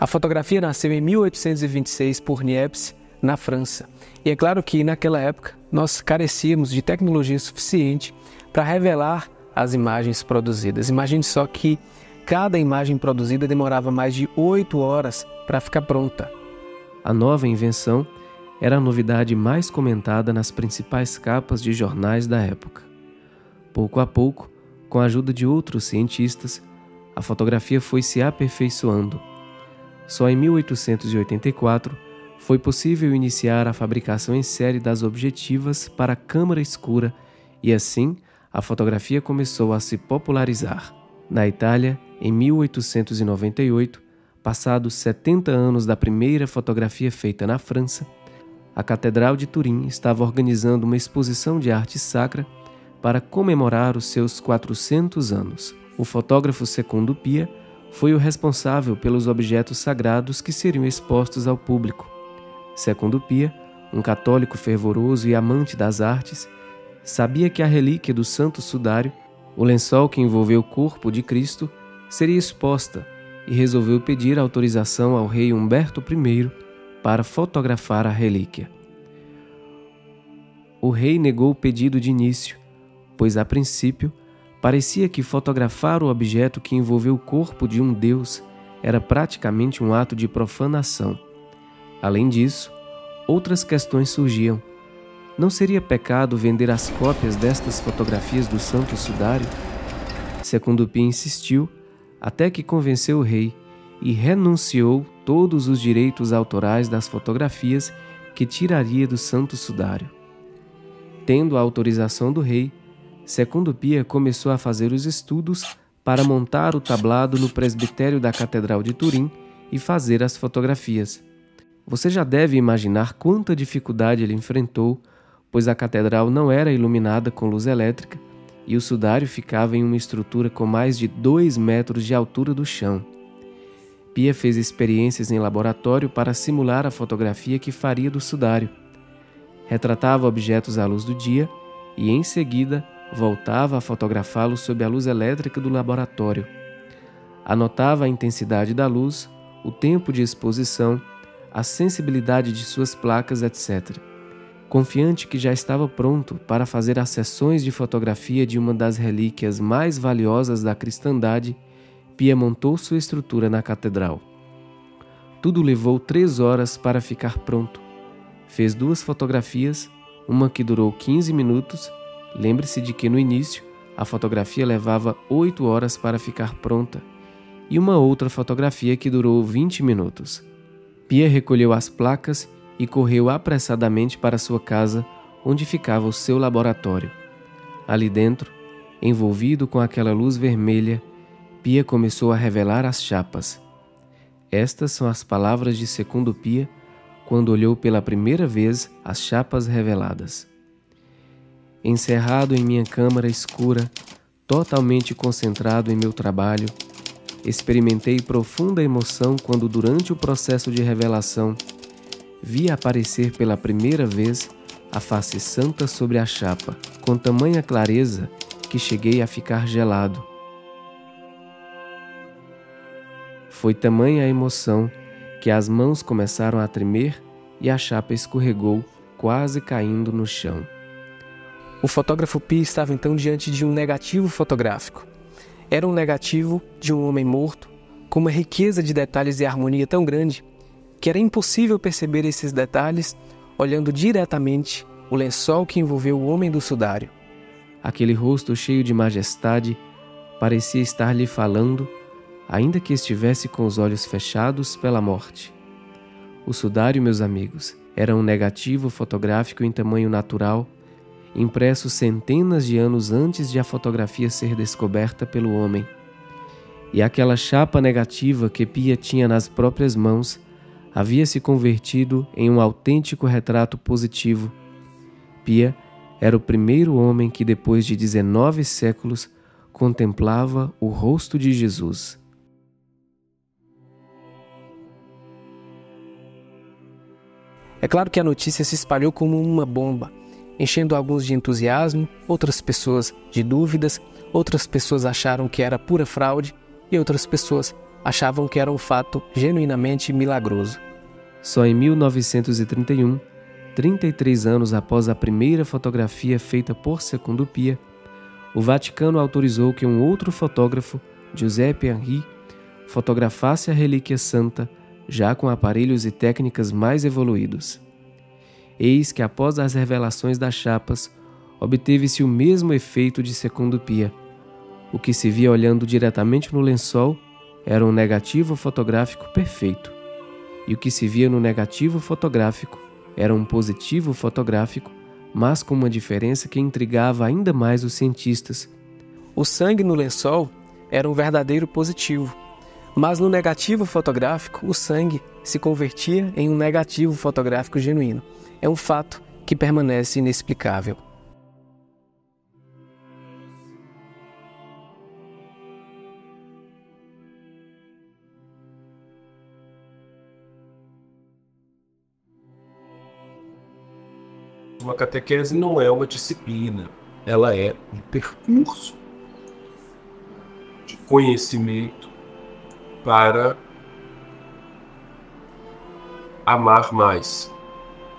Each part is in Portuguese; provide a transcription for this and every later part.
A fotografia nasceu em 1826 por Niepce, na França. E é claro que naquela época nós carecíamos de tecnologia suficiente para revelar as imagens produzidas. Imagine só que cada imagem produzida demorava mais de 8 horas para ficar pronta. A nova invenção era a novidade mais comentada nas principais capas de jornais da época. Pouco a pouco, com a ajuda de outros cientistas, a fotografia foi se aperfeiçoando. Só em 1884 foi possível iniciar a fabricação em série das objetivas para câmara escura e assim a fotografia começou a se popularizar. Na Itália, em 1898, passados 70 anos da primeira fotografia feita na França, a Catedral de Turim estava organizando uma exposição de arte sacra para comemorar os seus 400 anos. O fotógrafo Secondo Pia foi o responsável pelos objetos sagrados que seriam expostos ao público. Secondo Pia, um católico fervoroso e amante das artes, sabia que a relíquia do Santo Sudário, o lençol que envolveu o corpo de Cristo, seria exposta e resolveu pedir autorização ao rei Humberto I para fotografar a relíquia. O rei negou o pedido de início, pois a princípio parecia que fotografar o objeto que envolveu o corpo de um deus era praticamente um ato de profanação. Além disso, outras questões surgiam. Não seria pecado vender as cópias destas fotografias do Santo Sudário? Secondo Pia insistiu, até que convenceu o rei e renunciou todos os direitos autorais das fotografias que tiraria do Santo Sudário. Tendo a autorização do rei, Secondo Pia começou a fazer os estudos para montar o tablado no presbitério da Catedral de Turim e fazer as fotografias. Você já deve imaginar quanta dificuldade ele enfrentou, pois a catedral não era iluminada com luz elétrica e o sudário ficava em uma estrutura com mais de 2 metros de altura do chão. Pia fez experiências em laboratório para simular a fotografia que faria do sudário. Retratava objetos à luz do dia e, em seguida, voltava a fotografá-los sob a luz elétrica do laboratório. Anotava a intensidade da luz, o tempo de exposição, a sensibilidade de suas placas, etc. Confiante que já estava pronto para fazer as sessões de fotografia de uma das relíquias mais valiosas da cristandade, Pia montou sua estrutura na catedral. Tudo levou 3 horas para ficar pronto. Fez 2 fotografias, uma que durou 15 minutos. Lembre-se de que no início a fotografia levava 8 horas para ficar pronta e uma outra fotografia que durou 20 minutos. Pia recolheu as placas e correu apressadamente para sua casa, onde ficava o seu laboratório. Ali dentro, envolvido com aquela luz vermelha, Pia começou a revelar as chapas. Estas são as palavras de Secondo Pia quando olhou pela primeira vez as chapas reveladas. Encerrado em minha câmara escura, totalmente concentrado em meu trabalho, experimentei profunda emoção quando, durante o processo de revelação, vi aparecer pela primeira vez a face santa sobre a chapa, com tamanha clareza que cheguei a ficar gelado. Foi tamanha a emoção que as mãos começaram a tremer e a chapa escorregou, quase caindo no chão. O fotógrafo Pia estava então diante de um negativo fotográfico. Era um negativo de um homem morto, com uma riqueza de detalhes e harmonia tão grande que era impossível perceber esses detalhes olhando diretamente o lençol que envolveu o homem do sudário. Aquele rosto cheio de majestade parecia estar lhe falando, ainda que estivesse com os olhos fechados pela morte. O sudário, meus amigos, era um negativo fotográfico em tamanho natural, impresso centenas de anos antes de a fotografia ser descoberta pelo homem. E aquela chapa negativa que Pia tinha nas próprias mãos havia se convertido em um autêntico retrato positivo. Pia era o primeiro homem que, depois de 19 séculos, contemplava o rosto de Jesus. É claro que a notícia se espalhou como uma bomba, enchendo alguns de entusiasmo, outras pessoas de dúvidas, outras pessoas acharam que era pura fraude e outras pessoas achavam que era um fato genuinamente milagroso. Só em 1931, 33 anos após a primeira fotografia feita por Secondo Pia, o Vaticano autorizou que um outro fotógrafo, Giuseppe Henry, fotografasse a relíquia santa, já com aparelhos e técnicas mais evoluídos. Eis que após as revelações das chapas, obteve-se o mesmo efeito de Secondo Pia. O que se via olhando diretamente no lençol era um negativo fotográfico perfeito, e o que se via no negativo fotográfico era um positivo fotográfico, mas com uma diferença que intrigava ainda mais os cientistas. O sangue no lençol era um verdadeiro positivo, mas no negativo fotográfico, o sangue se convertia em um negativo fotográfico genuíno. É um fato que permanece inexplicável. Uma catequese não é uma disciplina, ela é um percurso de conhecimento para amar mais,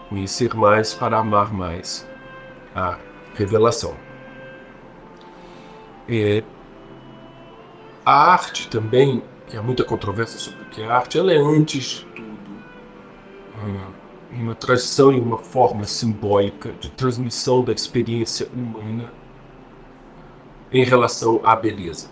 conhecer mais para amar mais a revelação. A arte também, que há muita controvérsia sobre o que é arte, ela é antes de tudo uma tradição e uma forma simbólica de transmissão da experiência humana em relação à beleza.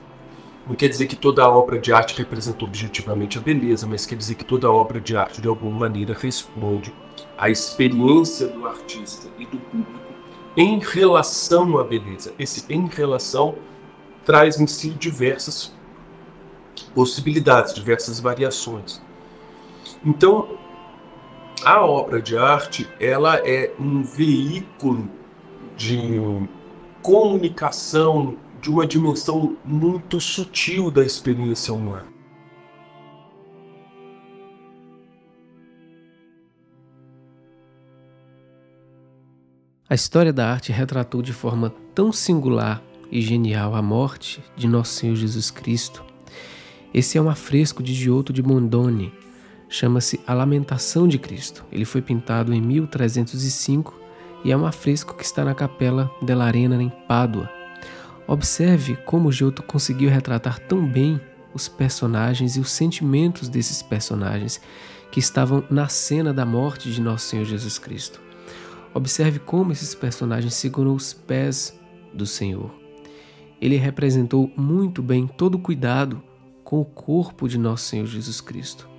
Não quer dizer que toda obra de arte representa objetivamente a beleza, mas quer dizer que toda obra de arte, de alguma maneira, responde à experiência do artista e do público em relação à beleza. Esse em relação traz em si diversas possibilidades, diversas variações. Então, a obra de arte, ela é um veículo de comunicação de uma dimensão muito sutil da experiência humana. A história da arte retratou de forma tão singular e genial a morte de Nosso Senhor Jesus Cristo. Esse é um afresco de Giotto de Bondone, chama-se A Lamentação de Cristo. Ele foi pintado em 1305 e é um afresco que está na Capela dell'Arena, em Pádua. Observe como Giotto conseguiu retratar tão bem os personagens e os sentimentos desses personagens que estavam na cena da morte de Nosso Senhor Jesus Cristo. Observe como esses personagens seguram os pés do Senhor. Ele representou muito bem todo o cuidado com o corpo de Nosso Senhor Jesus Cristo.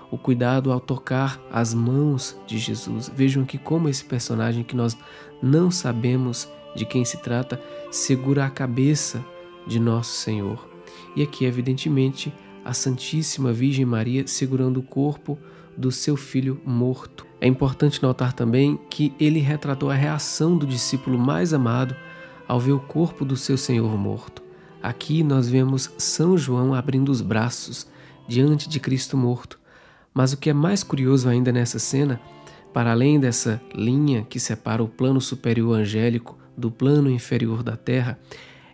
O cuidado ao tocar as mãos de Jesus. Vejam aqui como esse personagem que nós não sabemos de quem se trata segura a cabeça de Nosso Senhor. E aqui, evidentemente, a Santíssima Virgem Maria segurando o corpo do seu filho morto. É importante notar também que ele retratou a reação do discípulo mais amado ao ver o corpo do seu Senhor morto. Aqui nós vemos São João abrindo os braços diante de Cristo morto. Mas o que é mais curioso ainda nessa cena, para além dessa linha que separa o plano superior angélico do plano inferior da terra,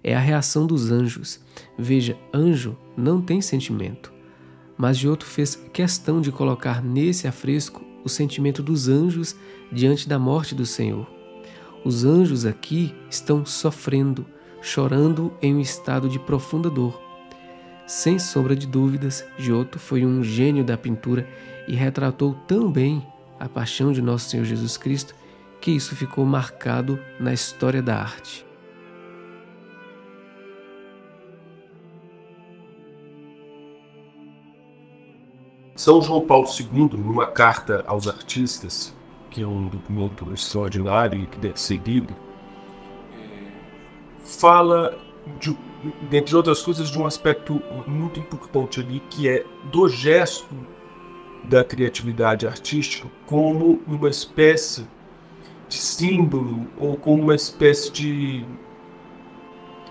é a reação dos anjos. Veja, anjo não tem sentimento, mas Giotto fez questão de colocar nesse afresco o sentimento dos anjos diante da morte do Senhor. Os anjos aqui estão sofrendo, chorando em um estado de profunda dor. Sem sombra de dúvidas, Giotto foi um gênio da pintura e retratou tão bem a paixão de Nosso Senhor Jesus Cristo que isso ficou marcado na história da arte. São João Paulo II, numa carta aos artistas, que é um documento extraordinário e que deve ser lido, fala, dentre outras coisas, de um aspecto muito importante ali, que é do gesto da criatividade artística como uma espécie de símbolo ou como uma espécie de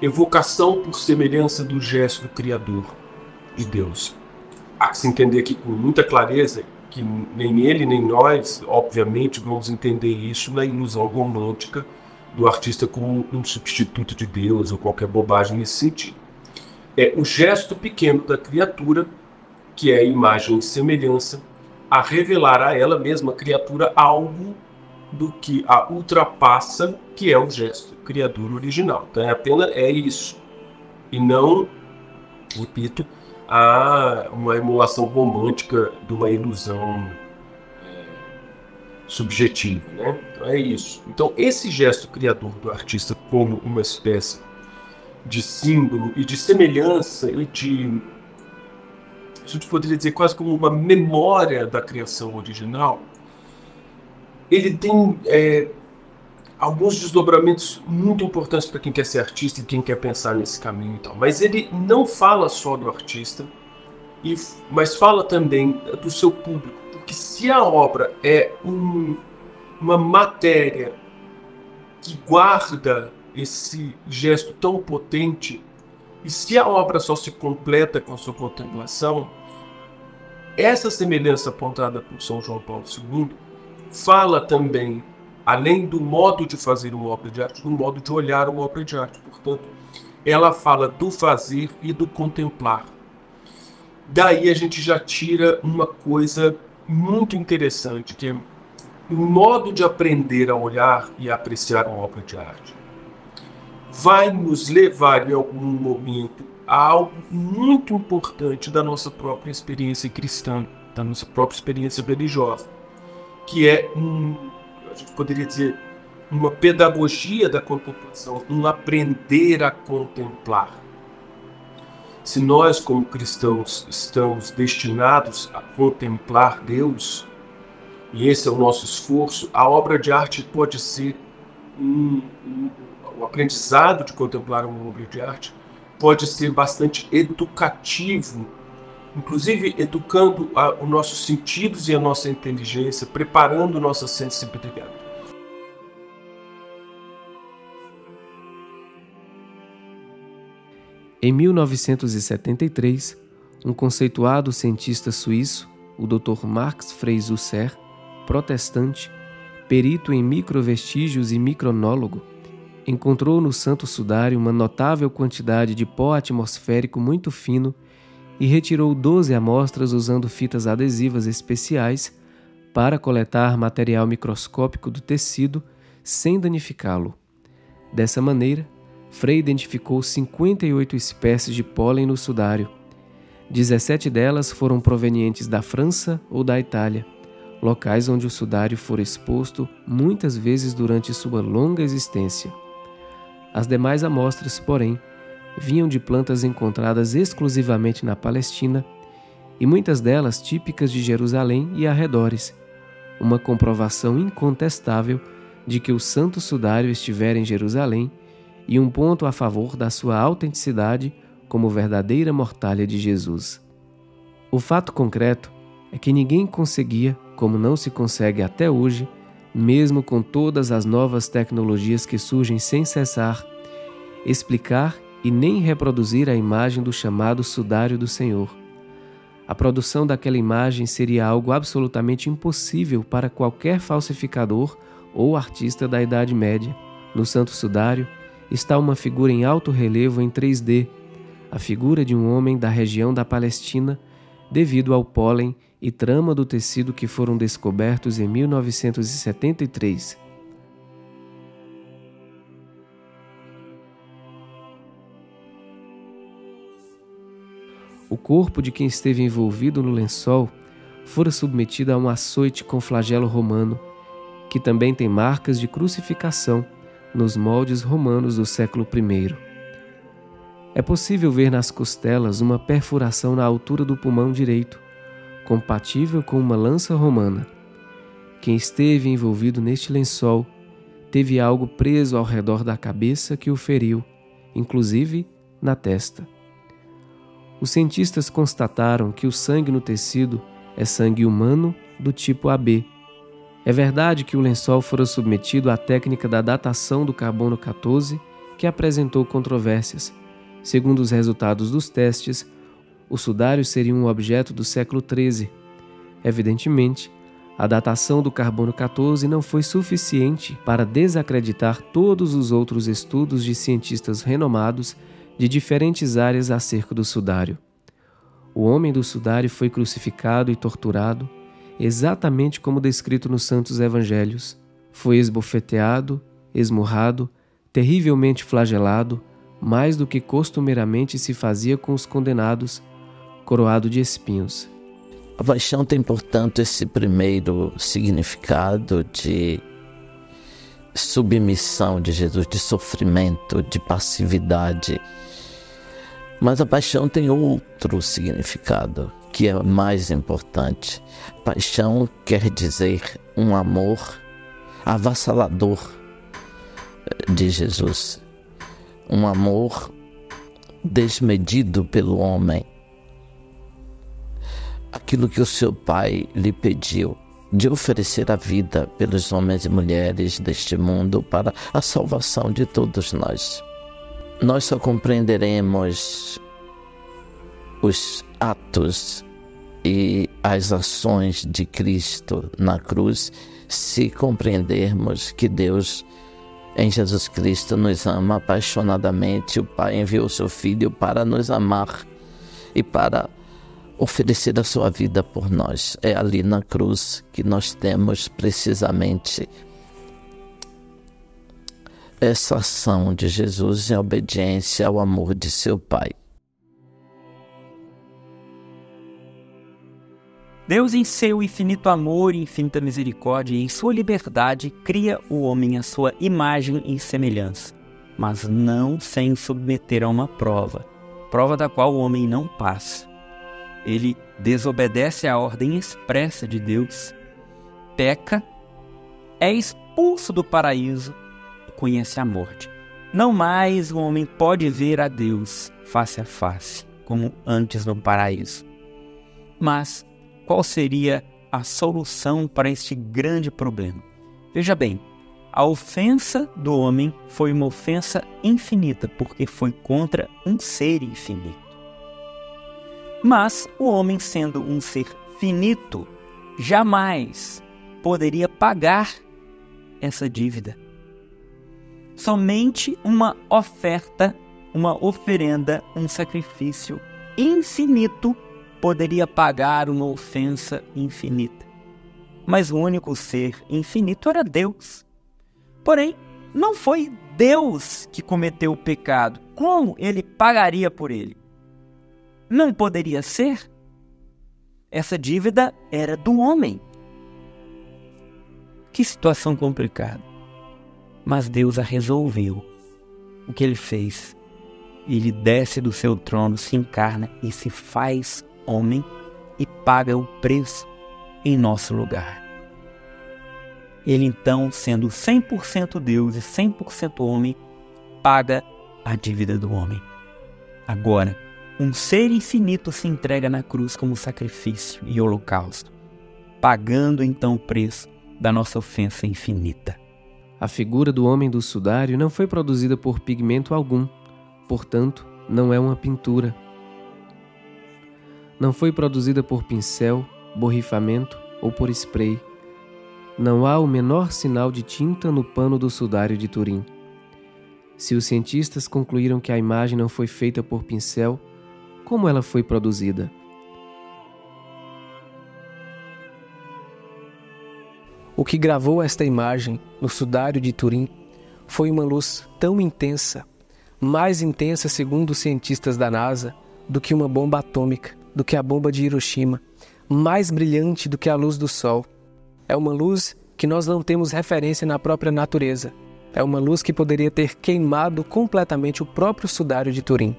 evocação por semelhança do gesto do Criador, de Deus. Há que se entender aqui com muita clareza que nem ele nem nós, obviamente, vamos entender isso na ilusão romântica do artista como um substituto de Deus ou qualquer bobagem nesse sentido. É o gesto pequeno da criatura que é imagem e semelhança, a revelar a ela mesma, a criatura, algo do que a ultrapassa, que é o gesto criador original. Então apenas isso, e não, repito, uma emulação romântica de uma ilusão subjetiva, né? Então é isso. Então esse gesto criador do artista como uma espécie de símbolo e de semelhança e de, a gente poderia dizer quase como uma memória da criação original, ele tem alguns desdobramentos muito importantes para quem quer ser artista e quem quer pensar nesse caminho e tal. Mas ele não fala só do artista, mas fala também do seu público. Porque se a obra é uma matéria que guarda esse gesto tão potente, e se a obra só se completa com a sua contemplação, essa semelhança apontada por São João Paulo II fala também, além do modo de fazer uma obra de arte, do modo de olhar uma obra de arte. Portanto, ela fala do fazer e do contemplar. Daí a gente já tira uma coisa muito interessante, que é o modo de aprender a olhar e a apreciar uma obra de arte. Vai nos levar em algum momento a algo muito importante da nossa própria experiência cristã, da nossa própria experiência religiosa, que é a gente poderia dizer, uma pedagogia da contemplação, um aprender a contemplar. Se nós, como cristãos, estamos destinados a contemplar Deus, e esse é o nosso esforço, a obra de arte pode ser o aprendizado de contemplar uma obra de arte pode ser bastante educativo, inclusive educando os nossos sentidos e a nossa inteligência, preparando nossa sensibilidade. Em 1973, um conceituado cientista suíço, o Dr. Max Frey-Zusser, protestante, perito em microvestígios e micronólogo, encontrou no Santo Sudário uma notável quantidade de pó atmosférico muito fino e retirou 12 amostras usando fitas adesivas especiais para coletar material microscópico do tecido sem danificá-lo. Dessa maneira, Frey identificou 58 espécies de pólen no sudário. 17 delas foram provenientes da França ou da Itália, locais onde o sudário fora exposto muitas vezes durante sua longa existência. As demais amostras, porém, vinham de plantas encontradas exclusivamente na Palestina e muitas delas típicas de Jerusalém e arredores, uma comprovação incontestável de que o Santo Sudário estivera em Jerusalém e um ponto a favor da sua autenticidade como verdadeira mortalha de Jesus. O fato concreto é que ninguém conseguia, como não se consegue até hoje, mesmo com todas as novas tecnologias que surgem sem cessar, explicar e nem reproduzir a imagem do chamado Sudário do Senhor. A produção daquela imagem seria algo absolutamente impossível para qualquer falsificador ou artista da Idade Média. No Santo Sudário está uma figura em alto relevo em 3D, a figura de um homem da região da Palestina, devido ao pólen e trama do tecido que foram descobertos em 1973. O corpo de quem esteve envolvido no lençol fora submetido a um açoite com flagelo romano, que também tem marcas de crucificação nos moldes romanos do século I. É possível ver nas costelas uma perfuração na altura do pulmão direito, compatível com uma lança romana. Quem esteve envolvido neste lençol teve algo preso ao redor da cabeça que o feriu, inclusive na testa. Os cientistas constataram que o sangue no tecido é sangue humano do tipo AB. É verdade que o lençol fora submetido à técnica da datação do carbono 14, que apresentou controvérsias. Segundo os resultados dos testes, o sudário seria um objeto do século XIII. Evidentemente, a datação do carbono 14 não foi suficiente para desacreditar todos os outros estudos de cientistas renomados de diferentes áreas acerca do sudário. o homem do sudário foi crucificado e torturado, exatamente como descrito nos Santos Evangelhos. Foi esbofeteado, esmurrado, terrivelmente flagelado, mais do que costumeiramente se fazia com os condenados, coroado de espinhos. A paixão tem, portanto, esse primeiro significado de submissão de Jesus, de sofrimento, de passividade. Mas a paixão tem outro significado, que é mais importante. Paixão quer dizer um amor avassalador de Jesus. Um amor desmedido pelo homem. Aquilo que o seu Pai lhe pediu, de oferecer a vida pelos homens e mulheres deste mundo para a salvação de todos nós. Nós só compreenderemos os atos e as ações de Cristo na cruz se compreendermos que Deus, em Jesus Cristo, nos ama apaixonadamente. O Pai enviou seu Filho para nos amar e para oferecer a sua vida por nós. É ali na cruz que nós temos precisamente essa ação de Jesus em obediência ao amor de seu Pai. Deus, em seu infinito amor e infinita misericórdia e em sua liberdade, cria o homem à sua imagem e semelhança, mas não sem submeter a uma prova da qual o homem não passa. Ele desobedece à ordem expressa de Deus, peca, é expulso do paraíso e conhece a morte. Não mais o homem pode ver a Deus face a face, como antes no paraíso. Mas qual seria a solução para este grande problema? Veja bem, a ofensa do homem foi uma ofensa infinita, porque foi contra um ser infinito. Mas o homem, sendo um ser finito, jamais poderia pagar essa dívida. Somente uma oferta, uma oferenda, um sacrifício infinito poderia pagar uma ofensa infinita. Mas o único ser infinito era Deus. Porém, não foi Deus que cometeu o pecado. Como ele pagaria por ele? Não poderia ser. Essa dívida era do homem. Que situação complicada. Mas Deus a resolveu. O que ele fez? Ele desce do seu trono, se encarna e se faz homem e paga o preço em nosso lugar. Ele então, sendo 100% Deus e 100% homem, paga a dívida do homem. Agora, um ser infinito se entrega na cruz como sacrifício e holocausto, pagando então o preço da nossa ofensa infinita. A figura do homem do sudário não foi produzida por pigmento algum, portanto, não é uma pintura. Não foi produzida por pincel, borrifamento ou por spray. Não há o menor sinal de tinta no pano do sudário de Turim. Se os cientistas concluíram que a imagem não foi feita por pincel, como ela foi produzida? O que gravou esta imagem no sudário de Turim foi uma luz tão intensa, mais intensa, segundo os cientistas da NASA, do que uma bomba atômica, do que a bomba de Hiroshima, mais brilhante do que a luz do sol. É uma luz que nós não temos referência na própria natureza. É uma luz que poderia ter queimado completamente o próprio sudário de Turim.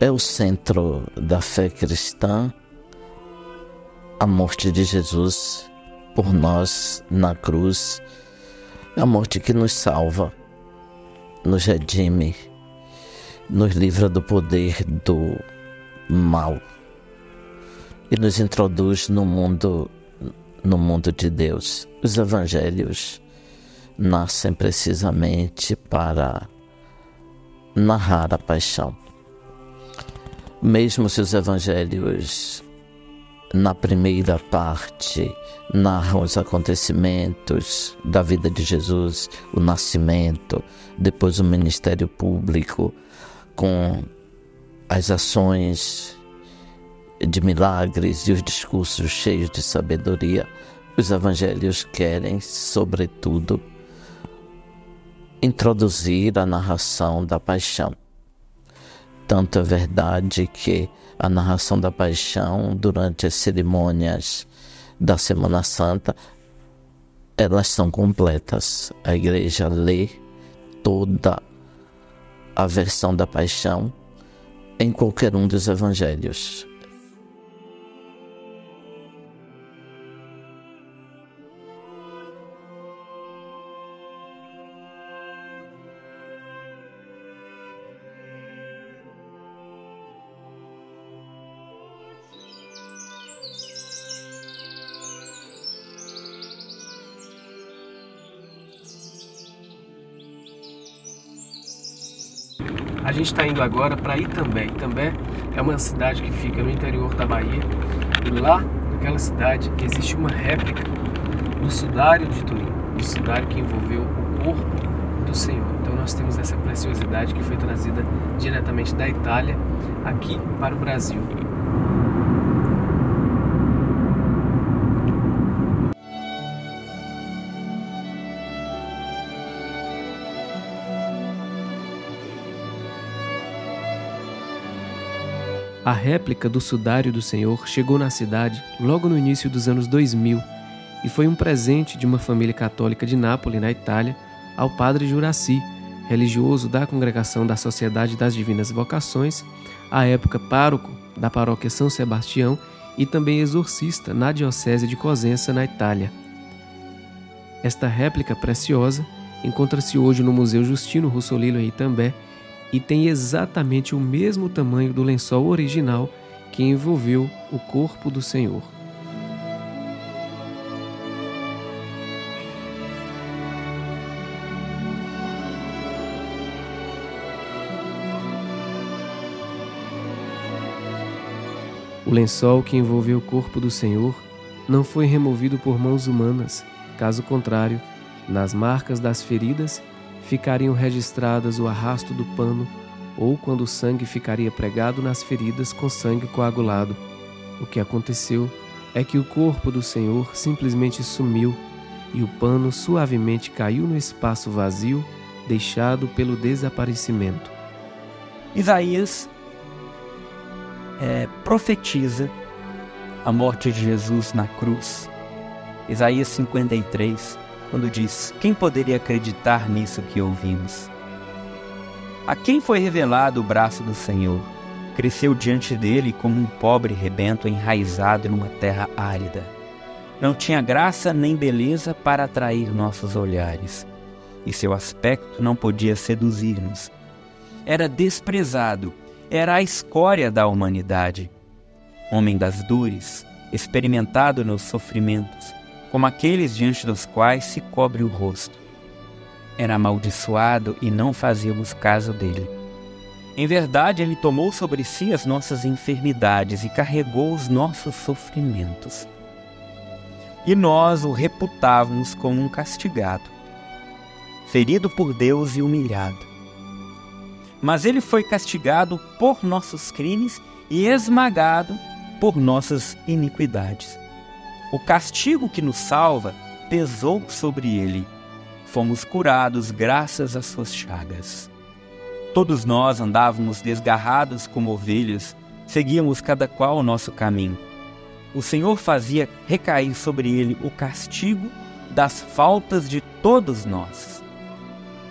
É o centro da fé cristã, a morte de Jesus por nós na cruz, a morte que nos salva, nos redime, nos livra do poder do mal e nos introduz no mundo de Deus. Os evangelhos nascem precisamente para narrar a paixão. Mesmo se os evangelhos, na primeira parte, narram os acontecimentos da vida de Jesus, o nascimento, depois o ministério público, com as ações de milagres e os discursos cheios de sabedoria, os evangelhos querem, sobretudo, introduzir a narração da paixão. Tanto é verdade que a narração da paixão, durante as cerimônias da Semana Santa, elas são completas. A igreja lê toda a versão da paixão em qualquer um dos evangelhos. A gente está indo agora para Itambé. Itambé é uma cidade que fica no interior da Bahia, e lá naquela cidade existe uma réplica do sudário de Turim, o sudário que envolveu o corpo do Senhor. Então nós temos essa preciosidade que foi trazida diretamente da Itália aqui para o Brasil. A réplica do sudário do Senhor chegou na cidade logo no início dos anos 2000 e foi um presente de uma família católica de Nápoles, na Itália, ao padre Juraci, religioso da Congregação da Sociedade das Divinas Vocações, à época pároco da paróquia São Sebastião e também exorcista na diocese de Cosenza, na Itália. Esta réplica preciosa encontra-se hoje no Museu Justino Russolino em Itambé e tem exatamente o mesmo tamanho do lençol original que envolveu o corpo do Senhor. O lençol que envolveu o corpo do Senhor não foi removido por mãos humanas, caso contrário, nas marcas das feridas ficariam registradas o arrasto do pano, ou quando o sangue ficaria pregado nas feridas com sangue coagulado. O que aconteceu é que o corpo do Senhor simplesmente sumiu e o pano suavemente caiu no espaço vazio deixado pelo desaparecimento. Isaías profetiza a morte de Jesus na cruz. Isaías 53, quando diz: quem poderia acreditar nisso que ouvimos? A quem foi revelado o braço do Senhor? Cresceu diante dele como um pobre rebento enraizado numa terra árida. Não tinha graça nem beleza para atrair nossos olhares, e seu aspecto não podia seduzir-nos. Era desprezado, era a escória da humanidade. Homem das dores, experimentado nos sofrimentos, como aqueles diante dos quais se cobre o rosto. Era amaldiçoado e não fazíamos caso dele. Em verdade, ele tomou sobre si as nossas enfermidades e carregou os nossos sofrimentos. E nós o reputávamos como um castigado, ferido por Deus e humilhado. Mas ele foi castigado por nossos crimes e esmagado por nossas iniquidades. O castigo que nos salva pesou sobre ele. Fomos curados graças às suas chagas. Todos nós andávamos desgarrados como ovelhas, seguíamos cada qual o nosso caminho. O Senhor fazia recair sobre ele o castigo das faltas de todos nós.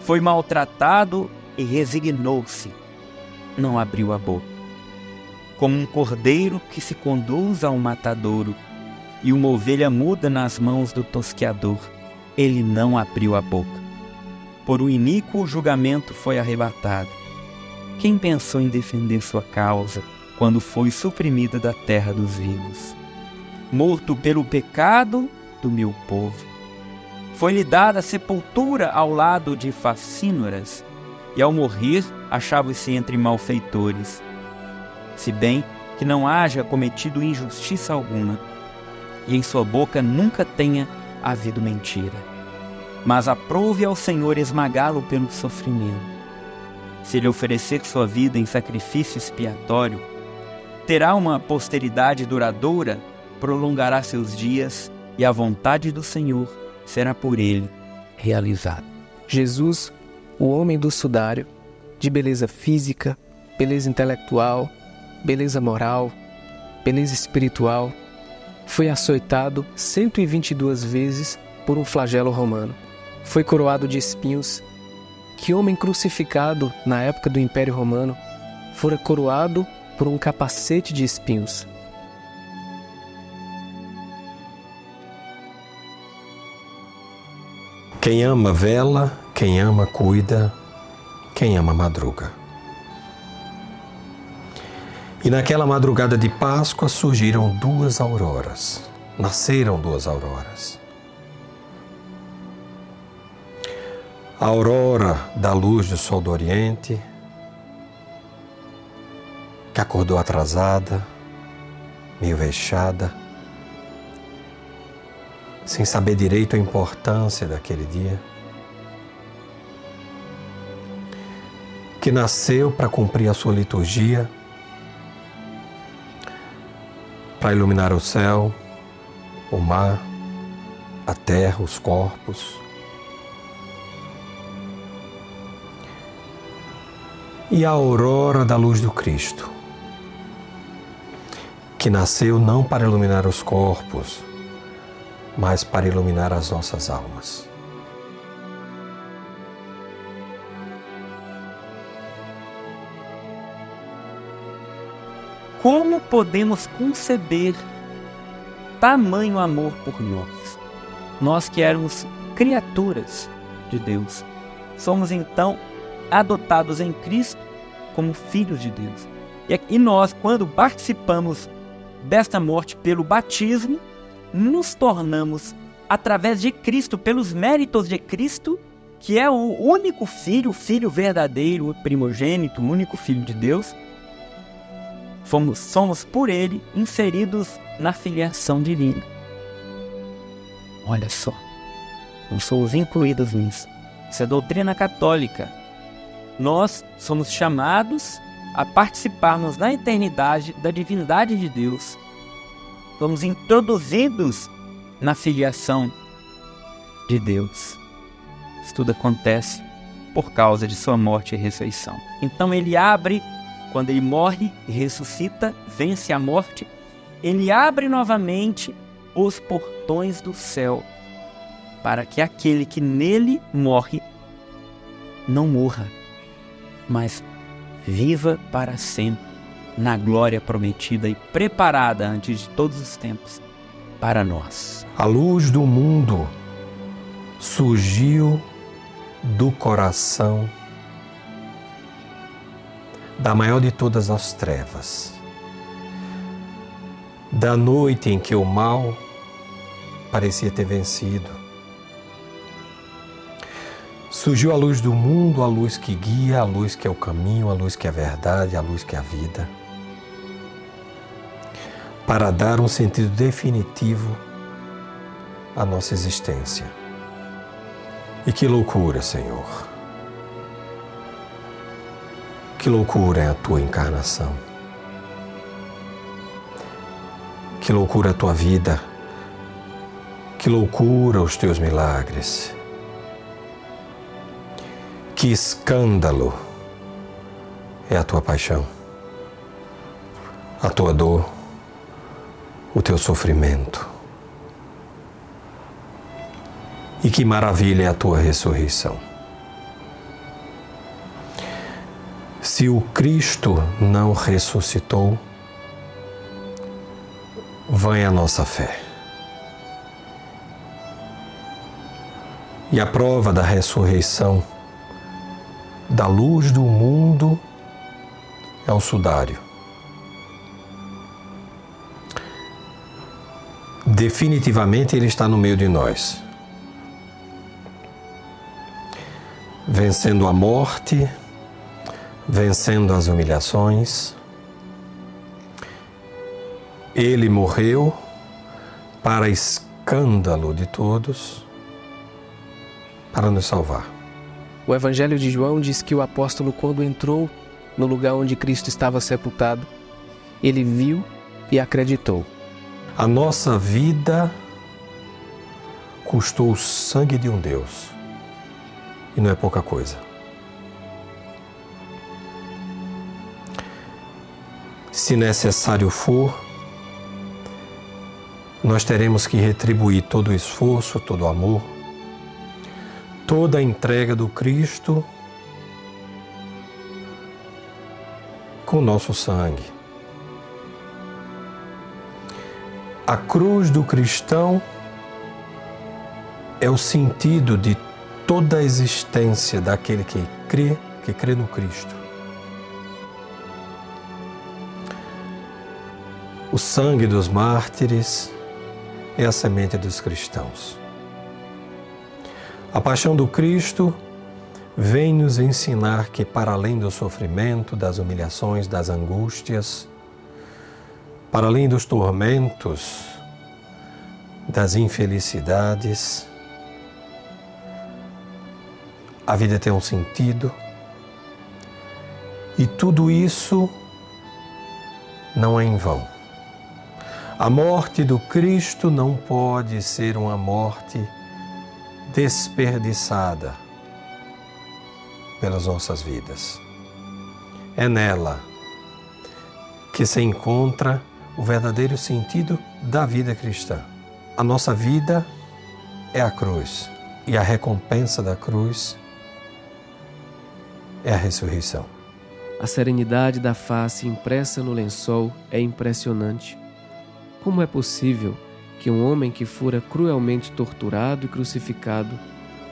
Foi maltratado e resignou-se. Não abriu a boca. Como um cordeiro que se conduz a um matadouro e uma ovelha muda nas mãos do tosqueador, ele não abriu a boca. Por um iníquo julgamento foi arrebatado. Quem pensou em defender sua causa quando foi suprimido da terra dos vivos? Morto pelo pecado do meu povo. Foi-lhe dada sepultura ao lado de facínoras, e ao morrer achava-se entre malfeitores. Se bem que não haja cometido injustiça alguma, e em sua boca nunca tenha havido mentira. Mas aprouve ao Senhor esmagá-lo pelo sofrimento. se ele oferecer sua vida em sacrifício expiatório, terá uma posteridade duradoura, prolongará seus dias e a vontade do Senhor será por ele realizada. Jesus, o homem do sudário, de beleza física, beleza intelectual, beleza moral, beleza espiritual, foi açoitado 122 vezes por um flagelo romano. Foi coroado de espinhos. Que homem crucificado na época do Império Romano fora coroado por um capacete de espinhos? Quem ama vela, quem ama cuida, quem ama madruga. E naquela madrugada de Páscoa surgiram duas auroras, nasceram duas auroras. A aurora da luz do sol do Oriente, que acordou atrasada, meio vexada, sem saber direito a importância daquele dia, que nasceu para cumprir a sua liturgia, para iluminar o céu, o mar, a terra, os corpos. E a aurora da luz do Cristo, que nasceu não para iluminar os corpos, mas para iluminar as nossas almas. Como podemos conceber tamanho amor por nós? Nós que éramos criaturas de Deus, somos então adotados em Cristo como filhos de Deus. E nós, quando participamos desta morte pelo batismo, nos tornamos, através de Cristo, pelos méritos de Cristo, que é o único filho, o filho verdadeiro, o primogênito, o único filho de Deus, somos por ele inseridos na filiação divina. Olha só, nós somos incluídos nisso. Isso é doutrina católica. Nós somos chamados a participarmos na eternidade da divindade de Deus. Somos introduzidos na filiação de Deus. Isso tudo acontece por causa de sua morte e ressurreição. Então ele abre, quando ele morre e ressuscita, vence a morte, ele abre novamente os portões do céu, para que aquele que nele morre não morra, mas viva para sempre na glória prometida e preparada antes de todos os tempos para nós. A luz do mundo surgiu do coração da maior de todas as trevas, da noite em que o mal parecia ter vencido. Surgiu a luz do mundo, a luz que guia, a luz que é o caminho, a luz que é a verdade, a luz que é a vida, para dar um sentido definitivo à nossa existência. E que loucura, Senhor! Que loucura é a Tua encarnação! Que loucura a Tua vida! Que loucura os Teus milagres! Que escândalo é a Tua paixão, a Tua dor, o Teu sofrimento. E que maravilha é a Tua ressurreição. Se o Cristo não ressuscitou, vã a nossa fé. E a prova da ressurreição da luz do mundo é o sudário. Definitivamente ele está no meio de nós, vencendo a morte, vencendo as humilhações. Ele morreu para escândalo de todos, para nos salvar. O Evangelho de João diz que o apóstolo, quando entrou no lugar onde Cristo estava sepultado, ele viu e acreditou. A nossa vida custou o sangue de um Deus. E não é pouca coisa. Se necessário for, nós teremos que retribuir todo o esforço, todo o amor, toda a entrega do Cristo com o nosso sangue. A cruz do cristão é o sentido de toda a existência daquele que crê no Cristo. O sangue dos mártires é a semente dos cristãos. A paixão do Cristo vem nos ensinar que, para além do sofrimento, das humilhações, das angústias, para além dos tormentos, das infelicidades, a vida tem um sentido, e tudo isso não é em vão. A morte do Cristo não pode ser uma morte desperdiçada pelas nossas vidas. É nela que se encontra o verdadeiro sentido da vida cristã. A nossa vida é a cruz, e a recompensa da cruz é a ressurreição. A serenidade da face impressa no lençol é impressionante. Como é possível que um homem que fora cruelmente torturado e crucificado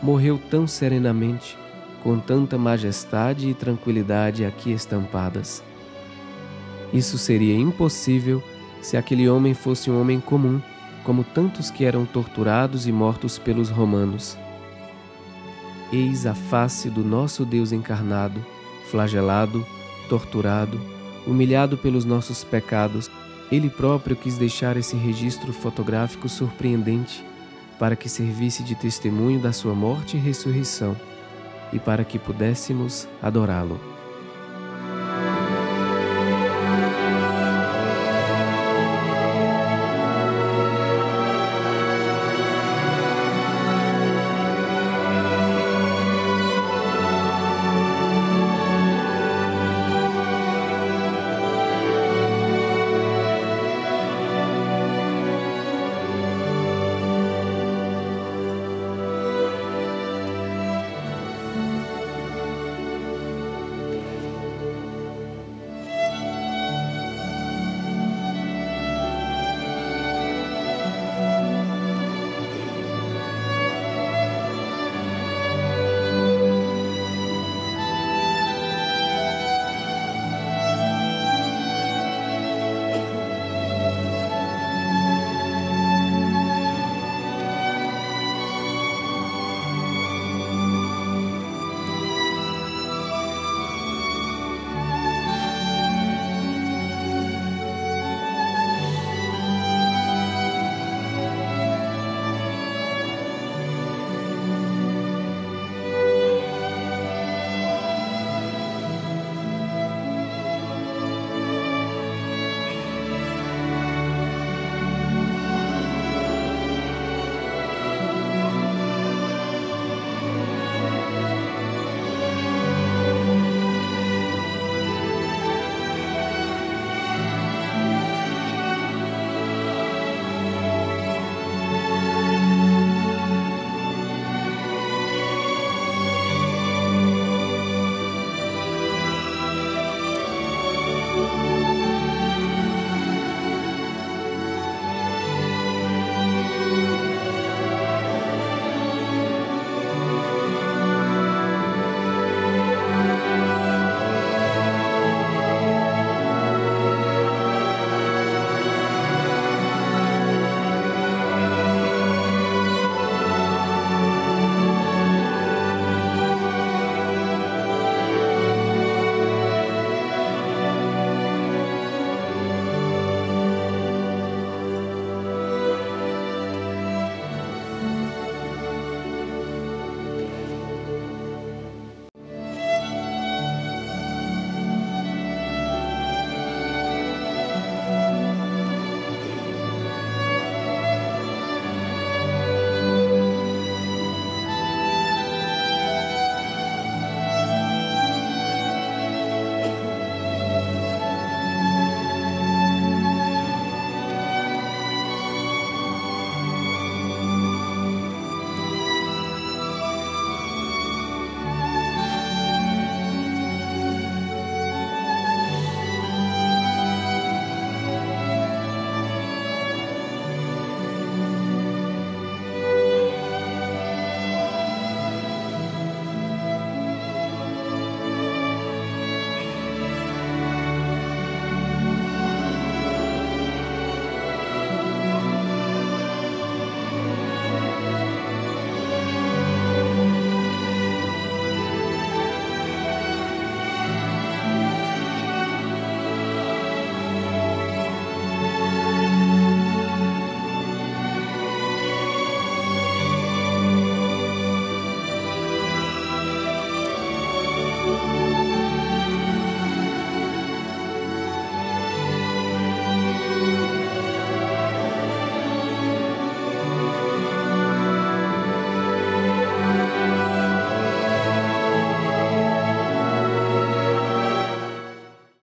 morreu tão serenamente, com tanta majestade e tranquilidade aqui estampadas? Isso seria impossível se aquele homem fosse um homem comum, como tantos que eram torturados e mortos pelos romanos. Eis a face do nosso Deus encarnado, flagelado, torturado, humilhado pelos nossos pecados. Ele próprio quis deixar esse registro fotográfico surpreendente para que servisse de testemunho da sua morte e ressurreição e para que pudéssemos adorá-lo.